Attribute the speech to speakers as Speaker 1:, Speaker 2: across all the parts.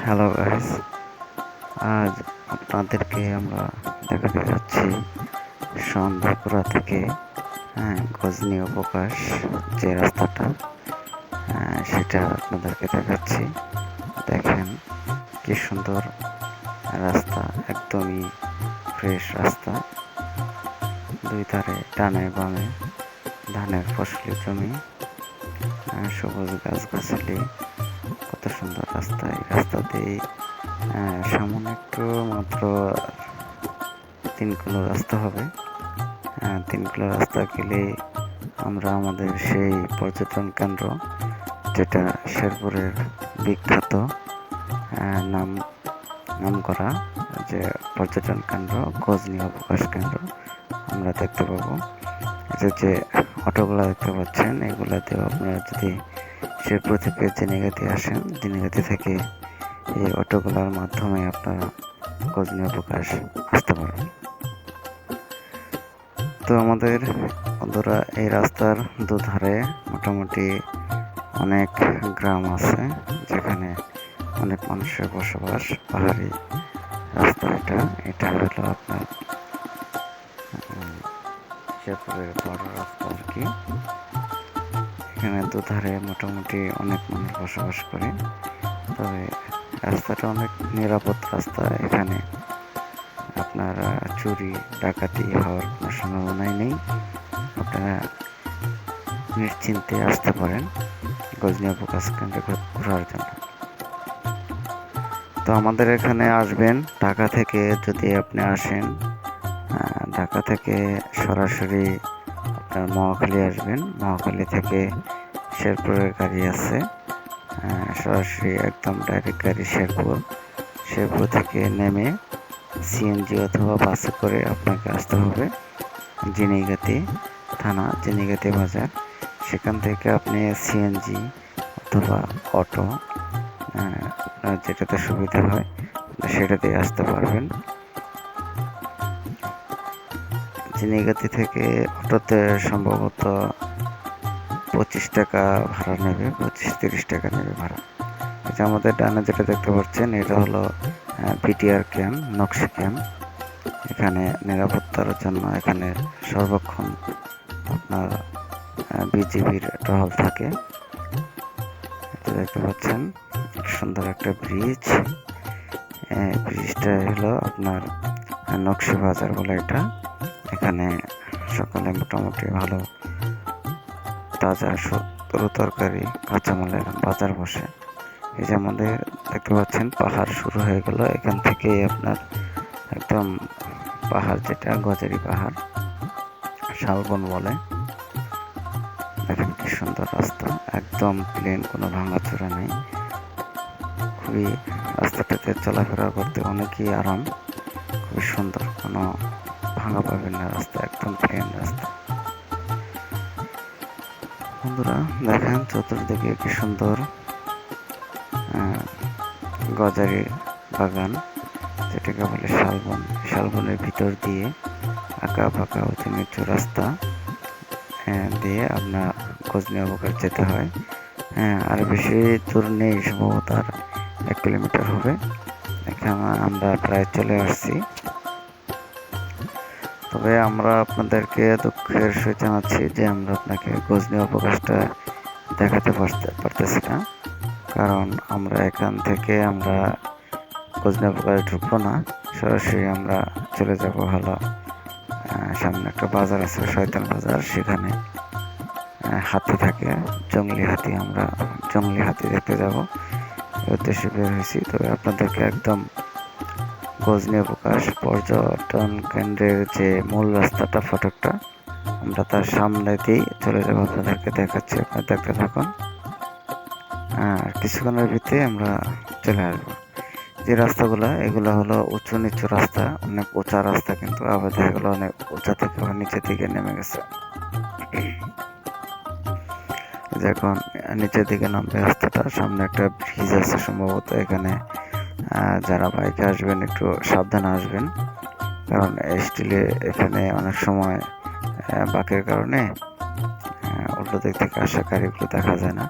Speaker 1: Hello guys, আজ আপনাদেরকে আমরা দেখাতে যাচ্ছি সন্ধ্যাপুরা থেকে গজনী অবকাশ যে রাস্তাটা সেটা আপনাদেরকে দেখাচ্ছি। দেখেন কি সুন্দর রাস্তা, একদমই ফ্রেশ রাস্তা। দুই ধারে ডানে বামে ধানের ফসলি জমি, সবুজ গাছগাছালি, কত সুন্দর রাস্তা। এই রাস্তা দিয়ে সামনে একটু মাত্র 3 কিলো রাস্তা হবে। 3 কিলো রাস্তা গেলে আমরা আমাদের সেই পর্যটন কেন্দ্র, যেটা শেরপুরের বিখ্যাত নাম নাম করা যে পর্যটন কেন্দ্র গজনী অবকাশ কেন্দ্র, আমরা দেখতে পাবো। এটা যে অটোগুলো দেখতে পাচ্ছেন, এগুলাতেও আপনারা যদি শেরপুর থেকে জেনেগাতি আসেন, জেনেগাতি থেকে এই অটোগুলোর মাধ্যমে আপনারা গজনী অবকাশ আসতে পারবেন। তো আমাদের বন্ধুরা, এই রাস্তার দুধারে মোটামুটি অনেক গ্রাম আছে, যেখানে অনেক মানুষের বসবাস। পাহাড়ি রাস্তা এটা হলো আপনার শেরপুরের বড় রাস্তা আর কি। এখানে দুধারে মোটামুটি অনেক মানুষ বসবাস করে। তবে রাস্তাটা অনেক নিরাপদ রাস্তা। এখানে আপনার চুরি ডাকাতি হওয়ার কোনো সম্ভাবনাই নেই। আপনারা নিশ্চিন্তে আসতে পারেন গজনী অবকাশ কেন্দ্রে ঘোরার জন্য। তো আমাদের এখানে আসবেন ঢাকা থেকে, যদি আপনি আসেন ঢাকা থেকে সরাসরি আপনার মহাখালী আসবেন। মহাখালী থেকে শেরপুরের গাড়ি আছে, সরাসরি একদম ডাইরেক্ট গাড়ি শেরপুর থেকে নেমে সিএনজি অথবা বাসে করে আপনাকে আসতে হবে জেনেগাতি থানা, জেনেগাতি বাজার। সেখান থেকে আপনি সিএনজি অথবা অটো, যেটাতে সুবিধা হয় সেটাতে আসতে পারবেন। জেনেগাতি থেকে অটোতে সম্ভবত 25 টাকা ভাড়া নেবে, 25-30 টাকা নেবে ভাড়া। এটা আমাদের ডানে যেটা দেখতে পাচ্ছেন, এটা হলো পিটিআর ক্যাম্প, নকশি ক্যাম্প। এখানে নিরাপত্তার জন্য এখানে সর্বক্ষণ আপনার বিজিবির টহল থাকে। এটা দেখতে পাচ্ছেন সুন্দর একটা ব্রিজ। ব্রিজটা হলো আপনার নকশি বাজার বলে এটা। এখানে সকালে মোটামুটি ভালো তাজা তরকারি কাঁচামালের বাজার বসে। এই যে আমাদের দেখতে পাচ্ছেন পাহাড় শুরু হয়ে গেল এখান থেকে, আপনার একদম পাহাড়, যেটা গজারি পাহাড়, শালবন বলে। দেখেন কি সুন্দর রাস্তা, একদম প্লেন, কোনো ভাঙাচোরা নেই। খুবই রাস্তাটাতে চলাফেরা করতে অনেকই আরাম, খুবই সুন্দর, কোনো ভাঙা পাবেন না রাস্তা, একদম প্লেন রাস্তা। বন্ধুরা দেখেন চতুর্দিকে কি সুন্দর গজারি বাগান, যেটাকে বলে শালবন। শালবনের ভিতর দিয়ে আঁকা বাঁকা উঁচু নিচু রাস্তা দিয়ে আপনার গজনী অবকাশ যেতে হয়। আর বেশি দূর নেই, সম্ভবত আর 1 কিলোমিটার হবে। এখানে আমরা প্রায় চলে আসছি। তবে আমরা আপনাদেরকে দুঃখের সহিত জানাচ্ছি যে আমরা আপনাকে গজনী অবকাশটা দেখাতে পারতেছি না, কারণ আমরা এখান থেকে আমরা গজনী অবকাশ ঢুকবো না, সরাসরি আমরা চলে যাব হলো সামনে একটা বাজার আছে, শয়তান বাজার। সেখানে হাতি থাকে, জঙ্গলি হাতি। আমরা জঙ্গলি হাতি দেখতে যাব, এই উদ্দেশ্যে বের হয়েছি। তবে আপনাদেরকে একদম গজনী অবকাশ পর্যটন কেন্দ্রের যে মূল রাস্তাটা, ফটকটা, আমরা তার সামনে দিয়ে চলে যাবো, আপনাদেরকে দেখাচ্ছি। আপনারা দেখতে থাকুন। কিছুক্ষণের ভিতরে আমরা চলে আসবো। যে রাস্তাগুলো, এগুলো হলো উঁচু নিচু রাস্তা, অনেক উঁচা রাস্তা, কিন্তু আবার এগুলো অনেক উঁচা থেকে নিচের দিকে নেমে গেছে। যখন নিচের দিকে নামবে রাস্তাটা, সামনে একটা ব্রিজ আছে সম্ভবত। এখানে যারা বাইকে আসবেন একটু সাবধানে আসবেন, কারণ স্টিলে এখানে অনেক সময় বাঁকের কারণে উল্টো দিক থেকে আসা গাড়িগুলো দেখা যায় না।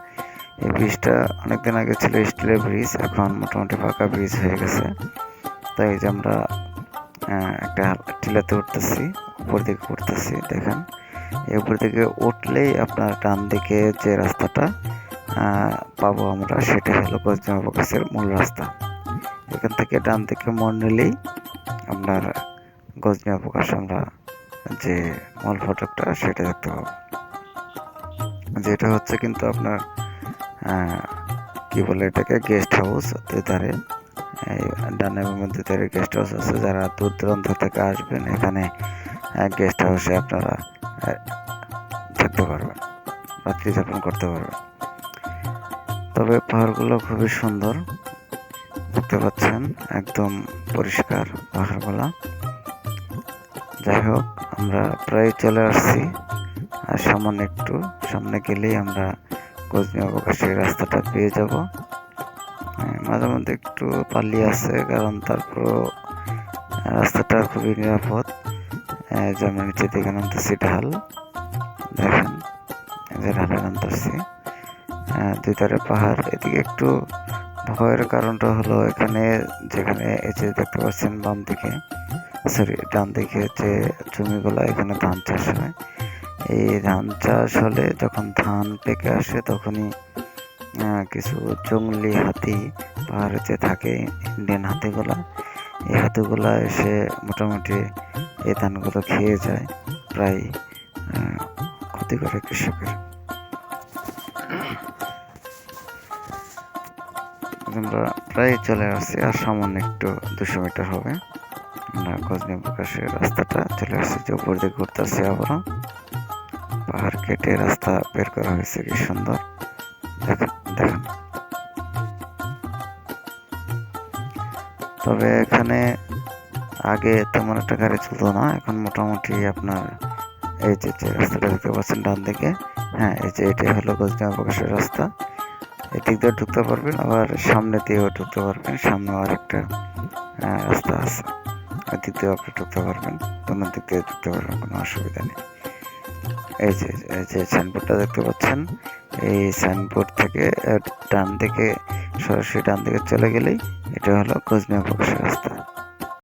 Speaker 1: এই ব্রিজটা অনেকদিন আগে ছিল স্টিলের ব্রিজ, এখন মোটামুটি পাকা ব্রিজ হয়ে গেছে। তাই এই যে আমরা একটা টিলাতে উঠতেছি, উপর দিকে উঠতেছি। দেখেন এই উপর দিকে উঠলেই আপনার ডান দিকে যে রাস্তাটা পাবো আমরা, সেটা হলো গজনী অবকাশের মূল রাস্তা। এখান থেকে ডান দিকে মোড় নিলেই আপনার গজনী অবকাশ আমরা যে মূল ফটকটা সেটা দেখতে পাবো। যেটা হচ্ছে কিন্তু আপনার কি বলে এটাকে গেস্ট হাউস। দুধারে ডান এবং দুধারে গেস্ট হাউস আছে। যারা দূর দূরান্ত থেকে আসবেন এখানে গেস্ট হাউসে আপনারা থাকতে পারবেন, রাত্রি যাপন করতে পারবেন। তবে পাহাড়গুলো খুবই সুন্দর, দেখতে পাচ্ছেন একদম পরিষ্কার পাহাড়গুলা। যাই হোক, আমরা প্রায় চলে আসছি, আর সামান্য একটু সামনে গেলেই আমরা গজনী অবকাশের রাস্তাটা পেয়ে যাব। মাঝে মধ্যে একটু পালি আছে, কারণ তারপর রাস্তাটা খুবই নিরাপদ। যেমন নিচে দিকে নামতেছি ঢাল, দেখেন যে ঢালে নামতেছি, দুই ধারে পাহাড়। এদিকে একটু ভয়ের কারণটা হলো এখানে যেখানে এই যে দেখতে পাচ্ছেন বাম দিকে, সরি ডান দিকে যে জমিগুলো, এখানে ধান চাষ হয়। এই ধান চাষ হলে যখন ধান পেকে আসে তখনই কিছু জঙ্গলি হাতি পাহাড়ে যে থাকে, ইন্ডিয়ান হাতিগুলা, এই হাতিগুলা এসে মোটামুটি এই ধানগুলো খেয়ে যায়, প্রায় ক্ষতি করে কৃষকের। আমরা প্রায় চলে আসছি, আর সামান্য একটু 200 মিটার হবে আমরা গজনী অবকাশের রাস্তাটা চলে আসছি। যে উপর দিয়ে ঘুরতেছি, আবারও পাহাড় কেটে রাস্তা বের করা হয়েছে, কি সুন্দর দেখেন। তবে এখানে আগে তেমন একটা গাড়ি চলতো না, এখন মোটামুটি আপনার এই যে রাস্তাটা দেখতে পাচ্ছেন ডান দিকে, হ্যাঁ এই যে এটাই হলো গজনী অবকাশের রাস্তা। এদিক দিয়ে ঢুকতে পারবেন, আবার সামনে দিয়েও ঢুকতে পারবেন। সামনে আরেকটা রাস্তা আছে, এদিক দিয়েও আপনি ঢুকতে পারবেন, কোনো দিক দিয়ে ঢুকতে পারবেন, কোনো অসুবিধা নেই। এই যে সাইনবোর্ডটা দেখতে পাচ্ছেন, এই সাইনবোর্ড থেকে ডান দিকে, সরাসরি ডান দিকে চলে গেলেই এটা হলো গজনী অবকাশের রাস্তা।